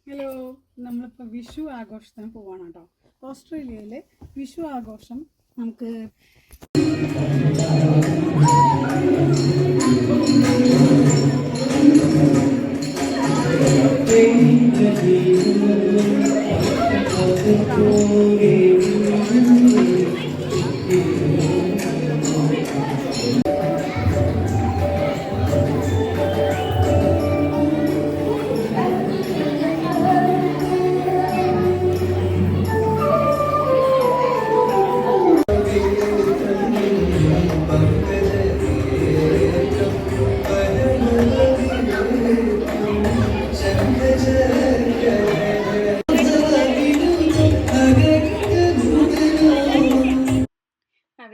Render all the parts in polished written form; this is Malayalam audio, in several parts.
ഹലോ, നമ്മളിപ്പോൾ വിഷു ആഘോഷത്തിന് പോവാണ് കേട്ടോ. ഓസ്ട്രേലിയയിലെ വിഷു ആഘോഷം നമുക്ക്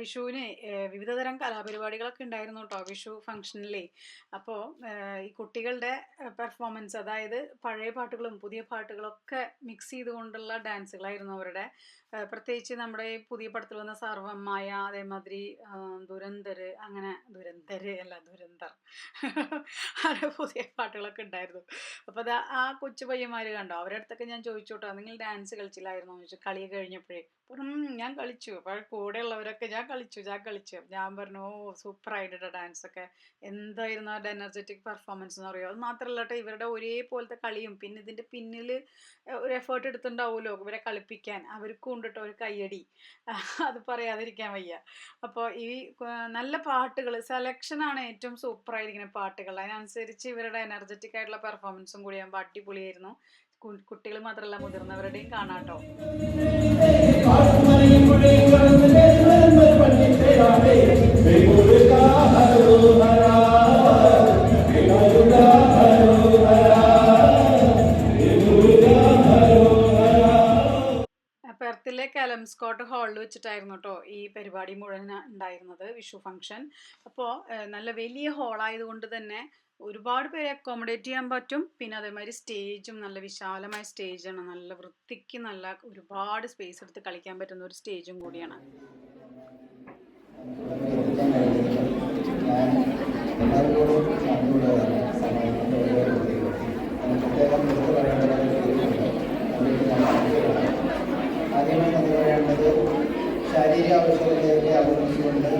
വിഷുവിന് വിവിധതരം കലാപരിപാടികളൊക്കെ ഉണ്ടായിരുന്നു കേട്ടോ വിഷു ഫംഗ്ഷനിലേ. അപ്പോൾ ഈ കുട്ടികളുടെ പെർഫോമൻസ്, അതായത് പഴയ പാട്ടുകളും പുതിയ പാട്ടുകളൊക്കെ മിക്സ് ചെയ്തുകൊണ്ടുള്ള ഡാൻസുകളായിരുന്നു അവരുടെ. പ്രത്യേകിച്ച് നമ്മുടെ ഈ പുതിയ പടത്തിൽ വന്ന സർവമായ, അതേമാതിരി ദുരന്തർ, അങ്ങനെ ദുരന്തർ അങ്ങനെ പുതിയ പാട്ടുകളൊക്കെ ഉണ്ടായിരുന്നു. അപ്പോൾ അത് ആ കൊച്ചു പയ്യന്മാർ കണ്ടോ, അവരുടെ അടുത്തൊക്കെ ഞാൻ ചോദിച്ചു കേട്ടോ, നിങ്ങൾ ഡാൻസ് കളിച്ചില്ലായിരുന്നോ എന്ന് ചോദിച്ചു കളി കഴിഞ്ഞപ്പോഴേ. ഞാൻ കളിച്ചു. അപ്പോൾ കൂടെയുള്ളവരൊക്കെ ഞാൻ കളിച്ചു. ഞാൻ പറഞ്ഞു, ഓ സൂപ്പറായിട്ടാ ഡാൻസൊക്കെ, എന്തായിരുന്നു ആ എനർജറ്റിക് പെർഫോമൻസ് എന്ന് പറയുമോ. അത് മാത്രമല്ല കേട്ടോ, ഇവരുടെ ഒരേപോലത്തെ കളിയും പിന്നെ ഇതിൻ്റെ പിന്നിൽ ഒരു എഫേർട്ട് എടുത്തിട്ടുണ്ടാവുമല്ലോ ഇവരെ കളിപ്പിക്കാൻ, അവർക്കും ഉണ്ട് കേട്ടോ ഒരു കയ്യടി. അത് പറയാതിരിക്കാൻ വയ്യ. അപ്പോൾ ഈ നല്ല പാട്ടുകൾ സെലക്ഷനാണ് ഏറ്റവും സൂപ്പറായിരിക്കുന്ന പാട്ടുകൾ. അതിനനുസരിച്ച് ഇവരുടെ എനർജറ്റിക് ആയിട്ടുള്ള പെർഫോമൻസും കൂടി ആകുമ്പോൾ അടിപൊളിയായിരുന്നു. കുട്ടികൾ മാത്രമല്ല മുതിർന്നവരുടെയും കാണാട്ടോ. പെർത്തിലെ കെലംസ്കോട്ട് ഹാളിൽ വെച്ചിട്ടായിരുന്നു കേട്ടോ ഈ പരിപാടി മുഴുവൻ ഉണ്ടായിരുന്നത്, വിഷു ഫംഗ്ഷൻ. അപ്പോൾ നല്ല വലിയ ഹാളായതുകൊണ്ട് തന്നെ ഒരുപാട് പേരെ അക്കോമഡേറ്റ് ചെയ്യാൻ പറ്റും. പിന്നെ അതേമാതിരി സ്റ്റേജും നല്ല വിശാലമായ സ്റ്റേജാണ്, നല്ല വൃത്തിക്ക് നല്ല ഒരുപാട് സ്പേസ് എടുത്ത് കളിക്കാൻ പറ്റുന്ന ഒരു സ്റ്റേജും കൂടിയാണ്. ശാരീരിക ആവശ്യകതയൊക്കെ അവഗണിച്ചുകൊണ്ട്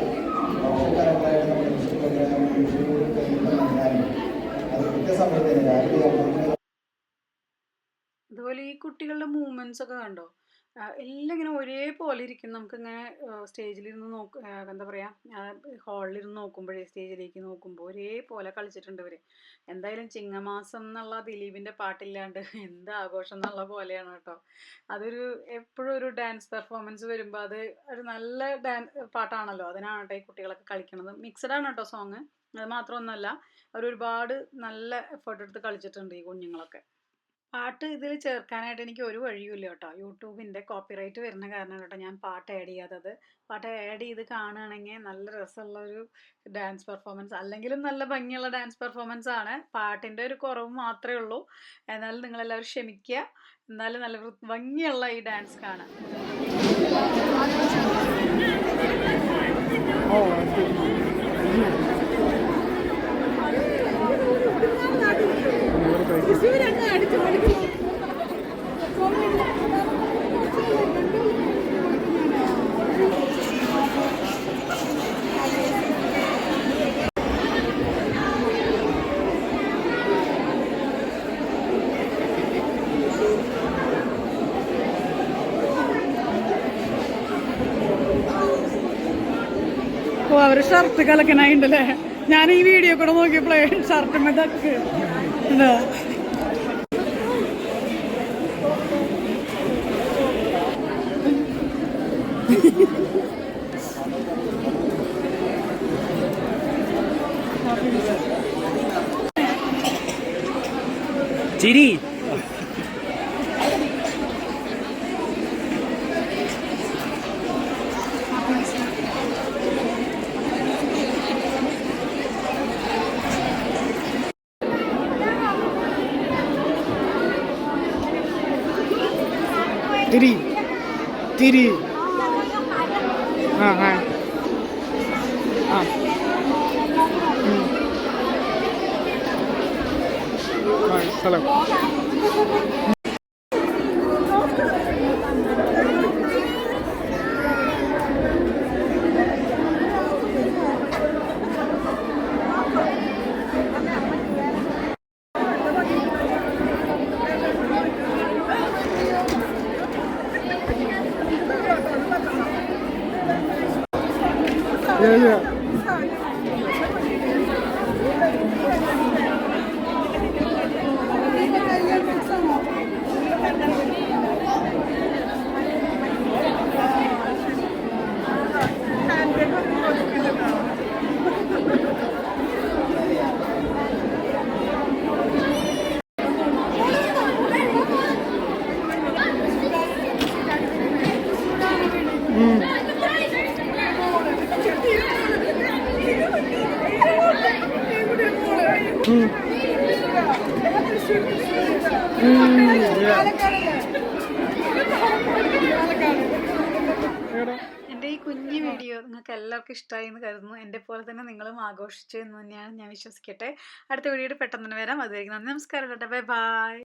വർഷക്കാലങ്ങളായിട്ട് നമ്മുടെ അത് കൃത്യസമയത്തിന് രാവിലെ. അതുപോലെ ഈ കുട്ടികളുടെ മൂവ്മെന്റ്സ് ഒക്കെ കണ്ടോ, എല്ലാം ഇങ്ങനെ ഒരേപോലെ ഇരിക്കും. നമുക്കിങ്ങനെ സ്റ്റേജിലിരുന്ന് എന്താ പറയുക, ഹാളിലിരുന്ന് നോക്കുമ്പോഴേ സ്റ്റേജിലേക്ക് നോക്കുമ്പോൾ ഒരേപോലെ കളിച്ചിട്ടുണ്ട് ഇവർ. എന്തായാലും ചിങ്ങമാസം എന്നുള്ള ദിലീപിൻ്റെ പാട്ടില്ലാണ്ട് എന്ത് ആഘോഷം എന്നുള്ള പോലെയാണ് കേട്ടോ. അതൊരു എപ്പോഴും ഒരു ഡാൻസ് പെർഫോമൻസ് വരുമ്പോൾ അത് ഒരു നല്ല പാട്ടാണല്ലോ, അതിനാണ് കേട്ടോ ഈ കുട്ടികളൊക്കെ കളിക്കണത്. മിക്സഡ് ആണ് കേട്ടോ സോങ്. അത് മാത്രമൊന്നുമല്ല, അവരൊരുപാട് നല്ല എഫേർട്ട് എടുത്ത് കളിച്ചിട്ടുണ്ട് ഈ കുഞ്ഞുങ്ങളൊക്കെ. പാട്ട് ഇതിൽ ചേർക്കാനായിട്ട് എനിക്ക് ഒരു വഴിയുമില്ല കേട്ടോ. യൂട്യൂബിൻ്റെ കോപ്പിറൈറ്റ് വരുന്ന കാരണം കേട്ടോ ഞാൻ പാട്ട് ആഡ് ചെയ്യാത്തത്. പാട്ട് ആഡ് ചെയ്ത് കാണുകയാണെങ്കിൽ നല്ല രസമുള്ള ഒരു ഡാൻസ് പെർഫോമൻസ്, അല്ലെങ്കിലും നല്ല ഭംഗിയുള്ള ഡാൻസ് പെർഫോമൻസ് ആണ്. പാട്ടിൻ്റെ ഒരു കുറവ് മാത്രമേ ഉള്ളൂ. എന്നാലും നിങ്ങളെല്ലാവരും ക്ഷമിക്കുക. എന്നാലും നല്ല ഭംഗിയുള്ള ഈ ഡാൻസ് കാണാം. ഓ, അവര് ഷർട്ട് കലക്കനായിണ്ടല്ലേ. ഞാൻ ഈ വീഡിയോ കൂടെ നോക്കിയപ്പോഴേ ഷർട്ടുമ്മ ഇതൊക്കെ ഉണ്ട്. ചിരി Tiri. Tiri. Ah, ah. Ah. Salam. എൻ്റെ ഈ കുഞ്ഞു വീഡിയോ നിങ്ങൾക്ക് എല്ലാവർക്കും ഇഷ്ടമായി എന്ന് കരുതുന്നു. എൻ്റെ പോലെ തന്നെ നിങ്ങളും ആഘോഷിച്ചു എന്ന് തന്നെയാണ് ഞാൻ വിശ്വസിക്കട്ടെ. അടുത്ത വീഡിയോയിൽ പെട്ടെന്ന് തന്നെ വരാം. അതുവരെയും നന്ദി, നമസ്കാരം, ബൈ ബൈ.